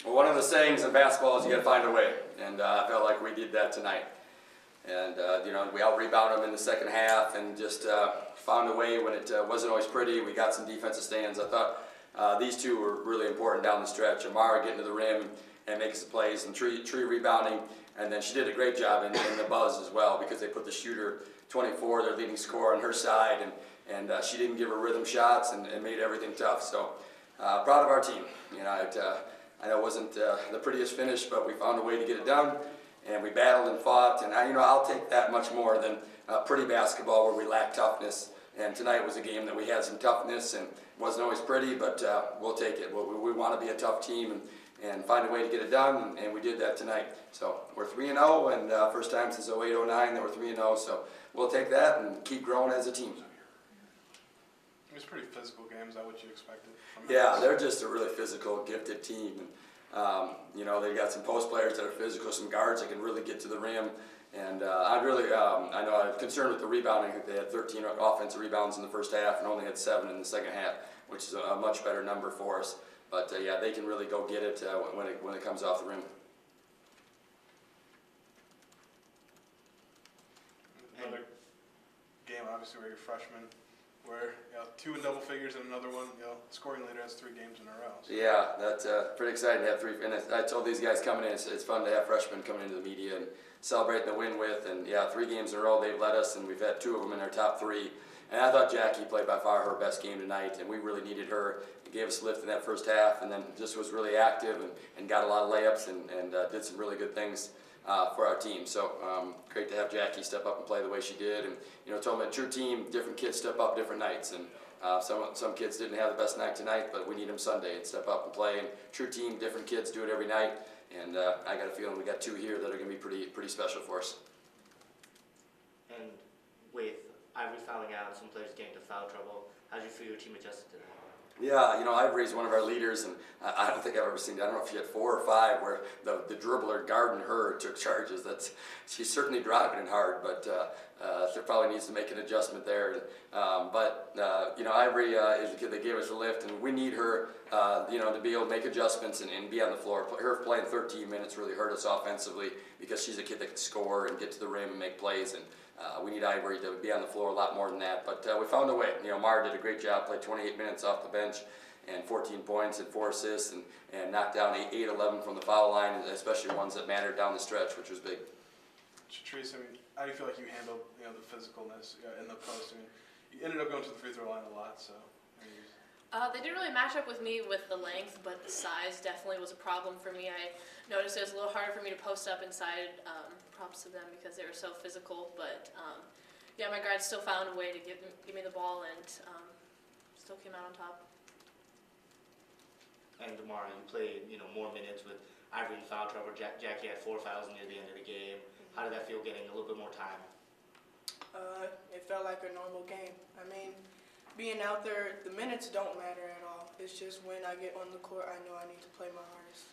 Well, one of the sayings in basketball is you got to find a way, and I felt like we did that tonight. And we out-rebounded them in the second half, and just found a way when it wasn't always pretty. We got some defensive stands. I thought these two were really important down the stretch. Amara getting to the rim and making some plays, and Tree rebounding, and then she did a great job in the buzz as well, because they put the shooter 24, their leading scorer, on her side, and she didn't give her rhythm shots and made everything tough. So proud of our team. I know it wasn't the prettiest finish, but we found a way to get it done, and we battled and fought, and I'll take that much more than pretty basketball where we lack toughness. And tonight was a game that we had some toughness, and wasn't always pretty, but we'll take it. We want to be a tough team and find a way to get it done, and we did that tonight. So we're 3-0, and first time since 08-09 that we're 3-0, so we'll take that and keep growing as a team. It was a pretty physical game. Is that what you expected? Yeah, they're just a really physical, gifted team. And, they've got some post players that are physical, some guards that can really get to the rim. And I know I'm concerned with the rebounding. I think they had 13 offensive rebounds in the first half and only had 7 in the second half, which is a much better number for us. But yeah, they can really go get it when it comes off the rim. Another game, obviously, where you're freshmen, where 2 in double figures and another one, scoring leader has 3 games in a row. So. Yeah, that's pretty exciting to have 3. And I told these guys coming in, it's fun to have freshmen coming into the media and celebrating the win with. And yeah, 3 games in a row they've led us, and we've had 2 of them in our top 3. And I thought Jackie played by far her best game tonight, and we really needed her. It gave us a lift in that first half, and then just was really active and got a lot of layups and did some really good things for our team. So great to have Jackie step up and play the way she did. And told me a true team, different kids step up different nights. And some kids didn't have the best night tonight, but we need them Sunday and step up and play. And true team, different kids do it every night. And I got a feeling we got 2 here that are going to be pretty special for us. And with Ivory fouling out, some players getting into foul trouble, how did you feel your team adjusted to that? Yeah, Ivory's one of our leaders, and I don't think I've ever seen, I don't know if she had 4 or 5 where the dribbler guarding her took charges. She's certainly driving it hard, but she probably needs to make an adjustment there. Ivory is the kid that gave us a lift, and we need her, to be able to make adjustments and be on the floor. Her playing 13 minutes really hurt us offensively, because she's a kid that can score and get to the rim and make plays, and we need Ivory to be on the floor a lot more than that. But we found a way. Mara did a great job, played 28 minutes off the bench, and 14 points and 4 assists, and knocked down 8-11 from the foul line, especially ones that mattered down the stretch, which was big. Trace, how do you feel like you handled the physicalness in the post? You ended up going to the free throw line a lot, so. They didn't really match up with me with the length, but the size definitely was a problem for me. I noticed it was a little harder for me to post up inside. Props to them because they were so physical, but my guards still found a way to give me the ball and still came out on top. And tomorrow you played more minutes with Ivory in foul trouble. Jackie had 4 fouls near the end of the game. How did that feel, getting a little bit more time? It felt like a normal game. Being out there, the minutes don't matter at all. It's just when I get on the court, I know I need to play my hardest.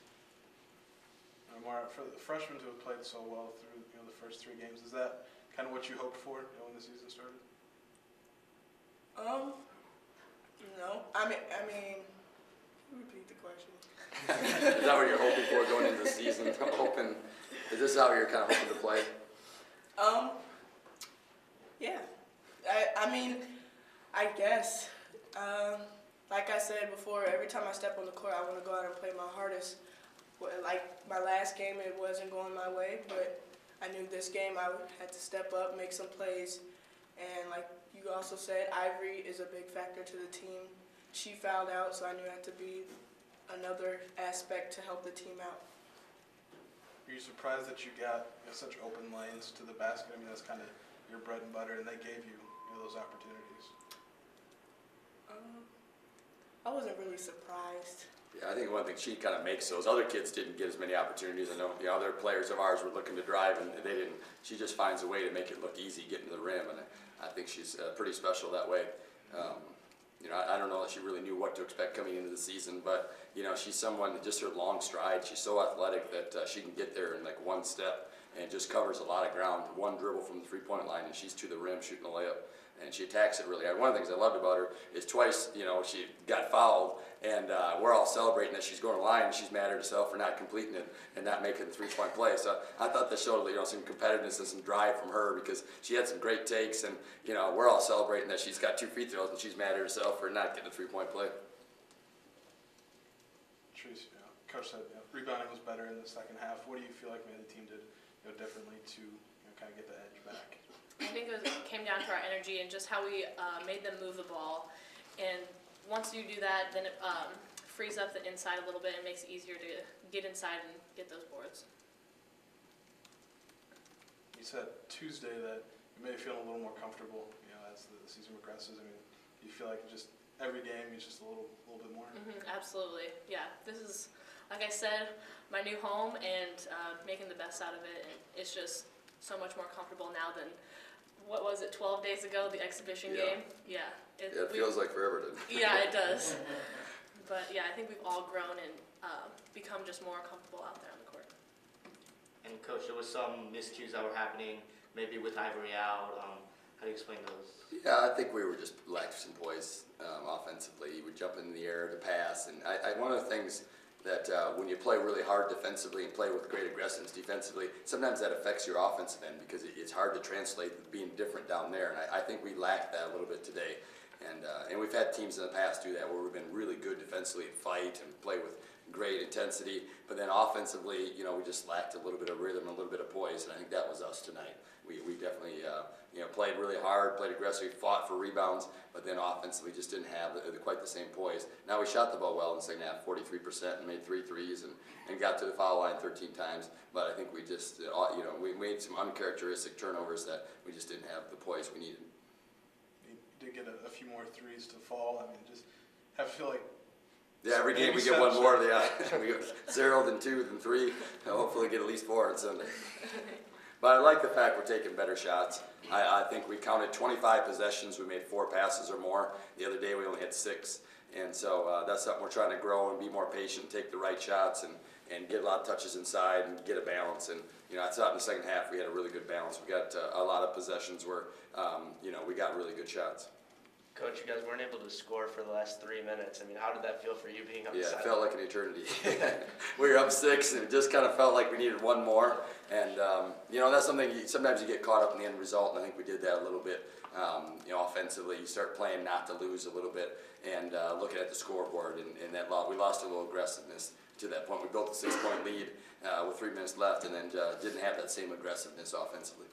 Mara, for the freshmen to have played so well through the first 3 games, is that kind of what you hoped for when the season started? No. Repeat the question. Is that what you're hoping for going into the season? Is this how you're kind of hoping to play? Yeah. I guess. Like I said before, every time I step on the court, I want to go out and play my hardest. Like my last game, it wasn't going my way, but I knew this game I had to step up, make some plays, and like you also said, Ivory is a big factor to the team. She fouled out, so I knew it had to be another aspect to help the team out. Are you surprised that you got such open lanes to the basket? That's kind of your bread and butter, and they gave you those opportunities. I wasn't really surprised. Yeah, I think one thing she kind of makes those. Other kids didn't get as many opportunities. I know other players of ours were looking to drive, and they didn't. She just finds a way to make it look easy getting to the rim, and I think she's pretty special that way. I don't know that she really knew what to expect coming into the season, but she's someone that just her long stride. She's so athletic that she can get there in like one step and just covers a lot of ground. One dribble from the 3-point line, and she's to the rim shooting a layup. And she attacks it really hard. One of the things I loved about her is twice, she got fouled, And we're all celebrating that she's going to the line, and she's mad at herself for not completing it and not making the three-point play. So I thought that showed, some competitiveness and some drive from her, because she had some great takes, and, we're all celebrating that she's got 2 free throws and she's mad at herself for not getting the three-point play. Trace, Coach said rebounding was better in the second half. What do you feel like maybe the team did differently to kind of get the edge back? I think it came down to our energy and just how we made them move the ball. And once you do that, then it frees up the inside a little bit and makes it easier to get inside and get those boards. You said Tuesday that you may feel a little more comfortable, as the season progresses. I mean, do you feel like just every game is just a little bit more? Absolutely, yeah. This is, like I said, my new home, and making the best out of it. And it's just so much more comfortable now than, what was it, 12 days ago, the exhibition game? Yeah. It feels like forever, doesn't it? Yeah, it does. But yeah, I think we've all grown and become just more comfortable out there on the court. And Coach, there was some miscues that were happening, maybe with Ivory out. How do you explain those? Yeah, I think we were just lacked some poise offensively. We would jump in the air to pass, and one of the things that when you play really hard defensively and play with great aggressiveness defensively, sometimes that affects your offensive end, because it's hard to translate being different down there, and I think we lacked that a little bit today. And we've had teams in the past do that, where we've been really good defensively and fight and play with great intensity, but then offensively, we just lacked a little bit of rhythm, a little bit of poise, and I think that was us tonight. We definitely played really hard, played aggressively, fought for rebounds, but then offensively just didn't have quite the same poise. Now we shot the ball well in the second half, 43%, and made 3 threes, and got to the foul line 13 times, but I think we just, we made some uncharacteristic turnovers that we just didn't have the poise we needed. You did get a few more threes to fall. I mean, just have feel like. Yeah, every game we get one more. Yeah, we go 0, then 2, then 3. And hopefully get at least 4 on Sunday. But I like the fact we're taking better shots. I think we counted 25 possessions. We made 4 passes or more. The other day we only had 6. And so that's something we're trying to grow and be more patient, take the right shots, and get a lot of touches inside and get a balance. And I thought in the second half we had a really good balance. We got a lot of possessions where we got really good shots. Coach, you guys weren't able to score for the last 3 minutes. I mean, how did that feel for you being up the Yeah, it sideline? felt like an eternity. We were up 6, and it just kind of felt like we needed one more. And that's something sometimes you get caught up in the end result, and I think we did that a little bit. Offensively, you start playing not to lose a little bit, and looking at the scoreboard, and that we lost a little aggressiveness to that point. We built a 6-point lead with 3 minutes left, and then didn't have that same aggressiveness offensively.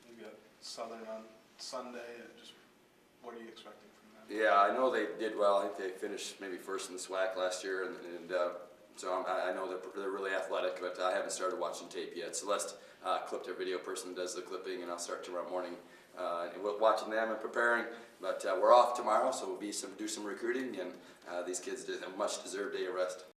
You got Southern on Sunday. Just what are you expecting from them? Yeah, I know they did well. I think they finished maybe first in the SWAC last year, and so I know they're really athletic, but I haven't started watching tape yet. Celeste clipped her video person that does the clipping, and I'll start tomorrow morning watching them and preparing. But we're off tomorrow, so we'll do some recruiting, and these kids did a much-deserved day of rest.